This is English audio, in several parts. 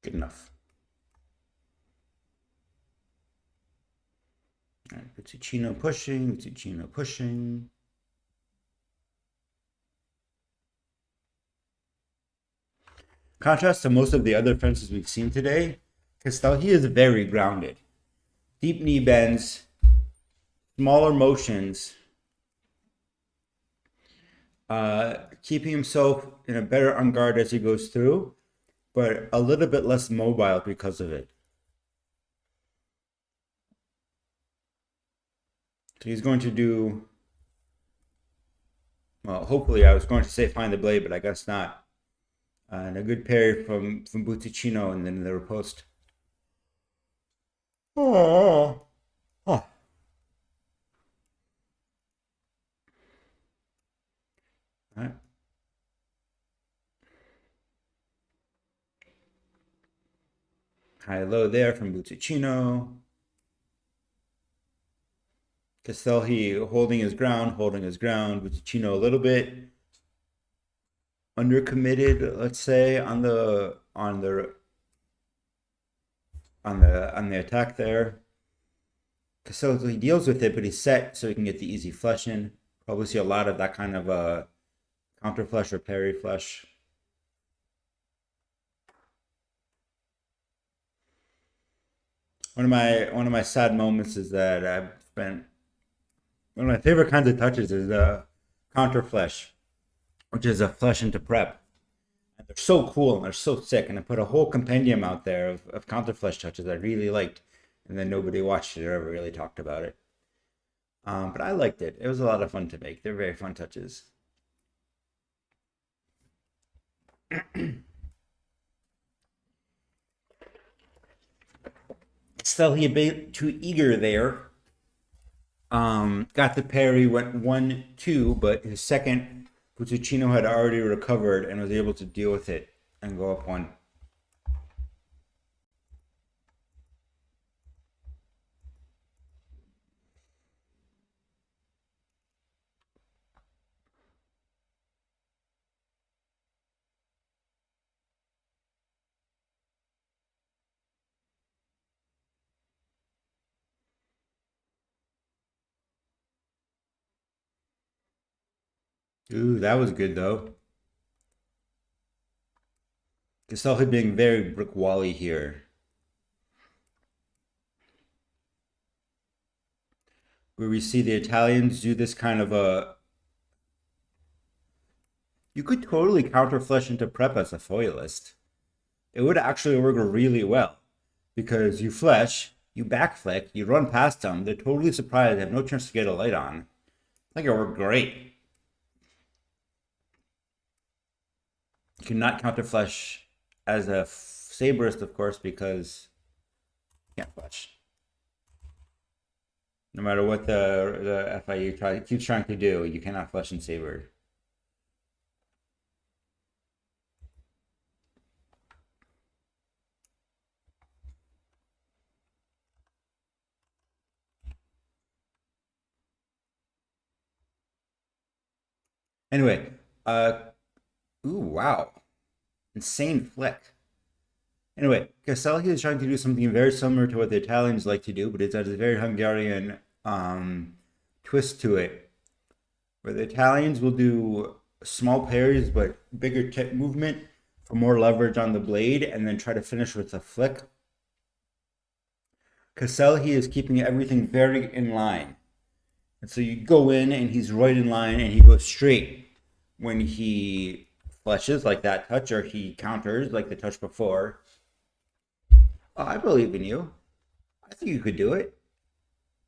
Good enough. All right, Buzzacchino pushing, Buzzacchino pushing. Contrast to most of the other fences we've seen today, Kesthelyi is very grounded. Deep knee bends, smaller motions, keeping himself in a better on guard as he goes through, but a little bit less mobile because of it. So he's going to do, well, hopefully I was going to say find the blade, but I guess not. And a good parry from Buzzacchino and then the riposte. Oh. Oh. All right. High low there from Buzzacchino. Kesthelyi holding his ground. Buzzacchino a little bit undercommitted, let's say, on the attack there. Kesthelyi deals with it, but he's set so he can get the easy flush in. Probably see a lot of that kind of counter flush or parry flush. One of my sad moments is that I've spent one of my favorite kinds of touches is counter flush, which is a flush into prep. And they're so cool and they're so sick. And I put a whole compendium out there of counter flush touches I really liked, and then nobody watched it or ever really talked about it. But I liked it. It was a lot of fun to make. They're very fun touches. Still, he a bit too eager there. Got the parry, went 1-2, but his second, Buzzacchino had already recovered and was able to deal with it and go up one. Ooh, that was good though. Kesthelyi being very brick wally here. Where we see the Italians do this kind of a. You could totally counter flush into prep as a foilist. It would actually work really well because you flesh, you back flick, you run past them. They're totally surprised. They have no chance to get a light on. I think it worked great. You cannot counter flush as a saberist, of course, because you can't flush. No matter what the FIU keeps trying to do, you cannot flush in saber. Anyway, ooh, wow. Insane flick. Anyway, Kesthelyi is trying to do something very similar to what the Italians like to do, but it's has a very Hungarian twist to it, where the Italians will do small parries but bigger tip movement for more leverage on the blade, and then try to finish with a flick. Kesthelyi is keeping everything very in line. And so you go in and he's right in line and he goes straight when he flushes like that touch or he counters like the touch before. Oh, I believe in you. I think you could do it.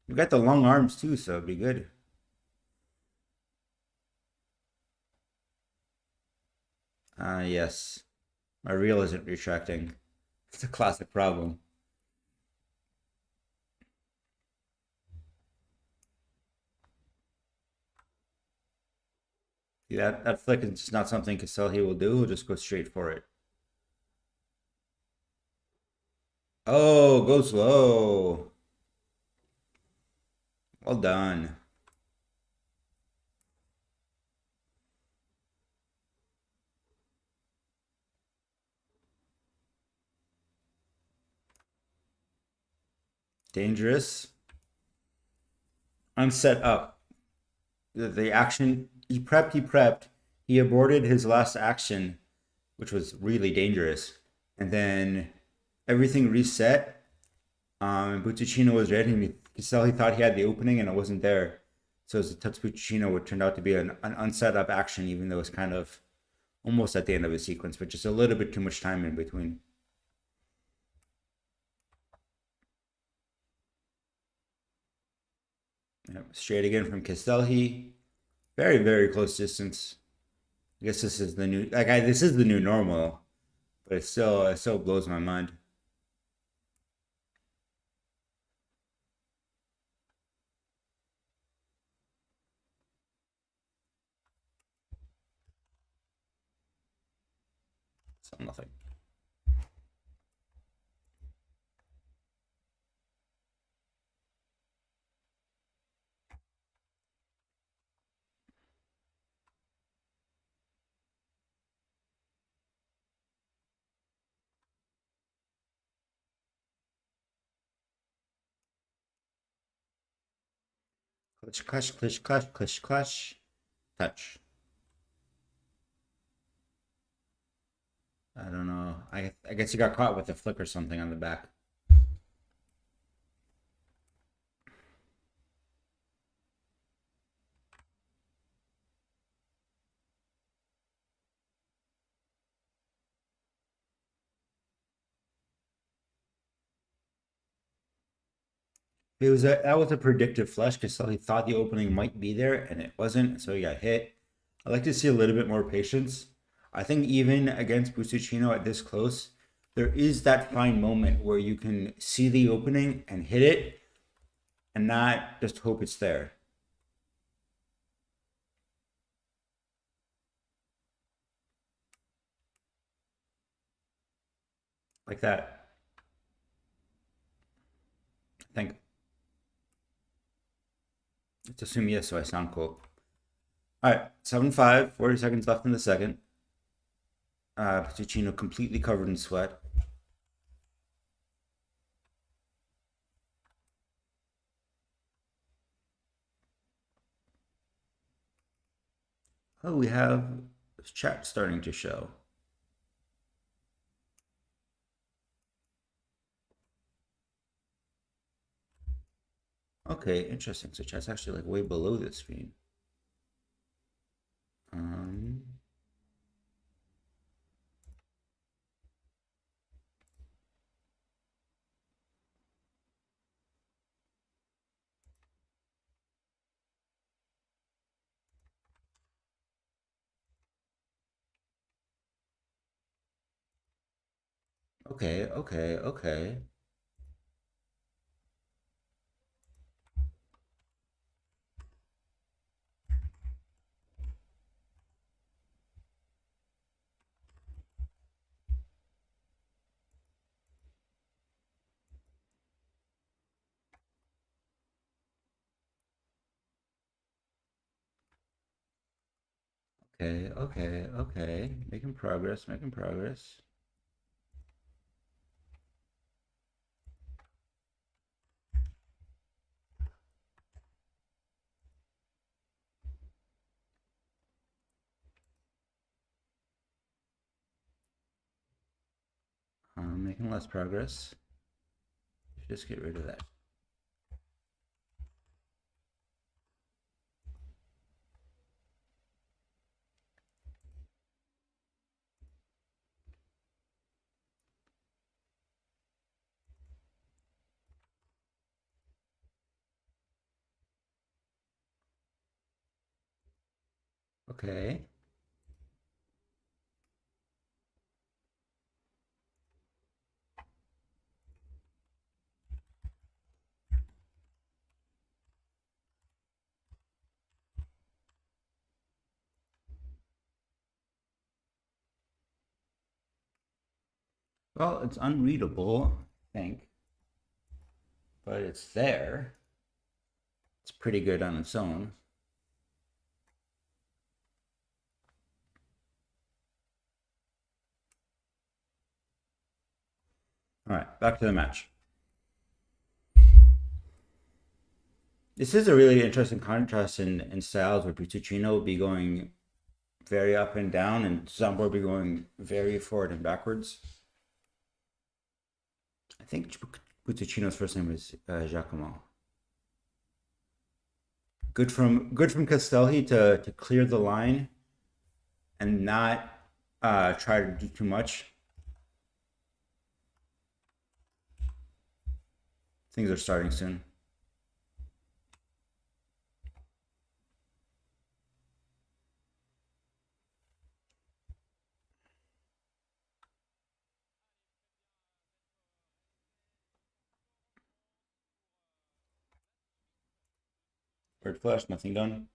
You got the long arms too, so it'd be good. Yes. My reel isn't retracting. It's a classic problem. See, that flick is just not something Kesthelyi will do. He'll just go straight for it. Oh, go slow. Well done. dangerous. Unset up. The action, he prepped. He aborted his last action, which was really dangerous. And then everything reset. And Buzzacchino was ready. And Kesthelyi thought he had the opening and it wasn't there. So it took Buzzacchino, what turned out to be an unset up action, even though it was kind of almost at the end of a sequence, but just a little bit too much time in between. Yep, straight again from Kesthelyi. Very, very close distance. I guess this is the new this is the new normal, but it still blows my mind. So nothing. Clutch, clutch, clutch, clutch, clutch, clutch. Touch. I don't know. I guess he got caught with a flick or something on the back. That was a predictive flush because he thought the opening might be there and it wasn't, so he got hit. I like to see a little bit more patience. I think even against Buzzacchino at this close, there is that fine moment where you can see the opening and hit it and not just hope it's there. Like that. I think. Let's assume yes, so I sound cool. All right, 7-5, 40 seconds left in the second. Buzzacchino completely covered in sweat. Oh, we have chat starting to show. Okay, interesting. So chat's actually like way below the screen. Um, okay, okay, okay. Okay, okay, okay. Making progress, making progress. Making less progress. Just get rid of that. Okay. Well, it's unreadable, I think, but it's there. It's pretty good on its own. All right, back to the match. This is a really interesting contrast in styles where Buzzacchino will be going very up and down, and Zambor will be going very forward and backwards. I think Buzzacchino's first name is Giacomo. Good from Kesthelyi to clear the line and not try to do too much. Things are starting soon. Bird flash, nothing done.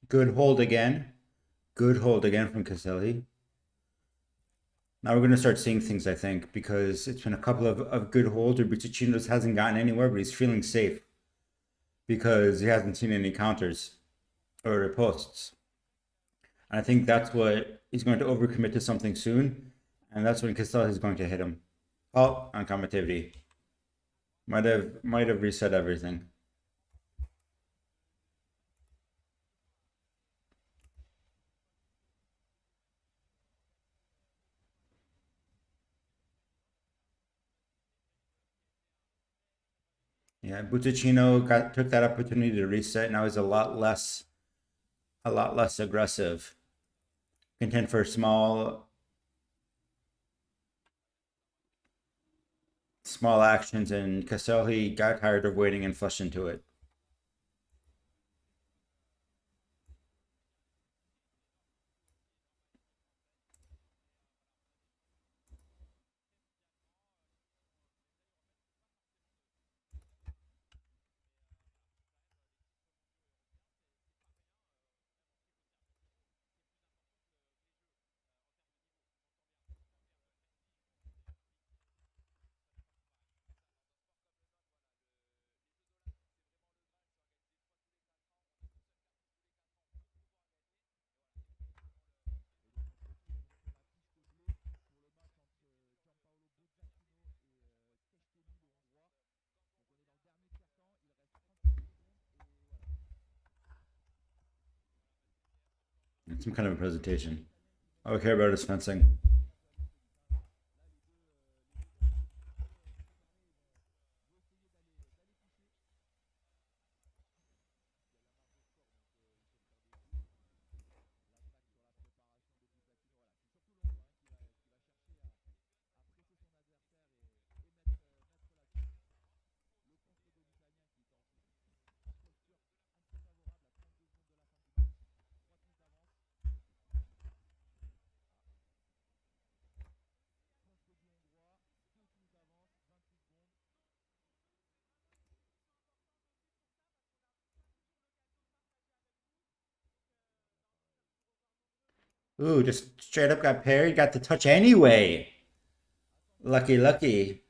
Good hold again. Good hold again from Kesthelyi. Now we're going to start seeing things, I think, because it's been a couple of good holds where Buzzacchino hasn't gotten anywhere, but he's feeling safe because he hasn't seen any counters or riposts. And I think that's what he's going to overcommit to something soon, and that's when Kesthelyi is going to hit him. Oh, on combativity. Might have reset everything. Yeah, Buzzacchino took that opportunity to reset. Now he's a lot less aggressive. Content for small actions, and Kesthelyi got tired of waiting and flushed into it. Some kind of a presentation. All I care about is fencing. Ooh, just straight up got parried, got the touch anyway. Lucky, lucky.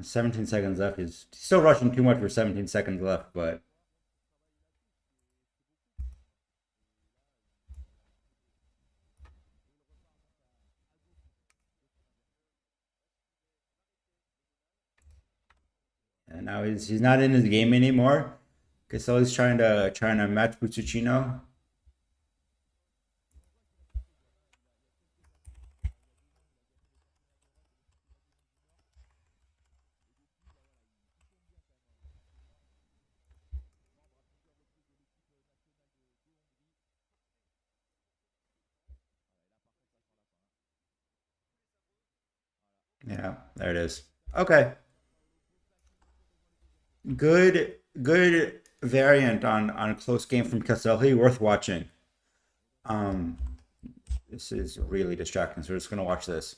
17 seconds left. He's still rushing too much for 17 seconds left, but and now he's not in his game anymore. Kesthelyi's trying to match Buzzacchino. Yeah, there it is. Okay. Good variant on a close game from Kesthelyi, worth watching. Um, This is really distracting, so we're just gonna watch this.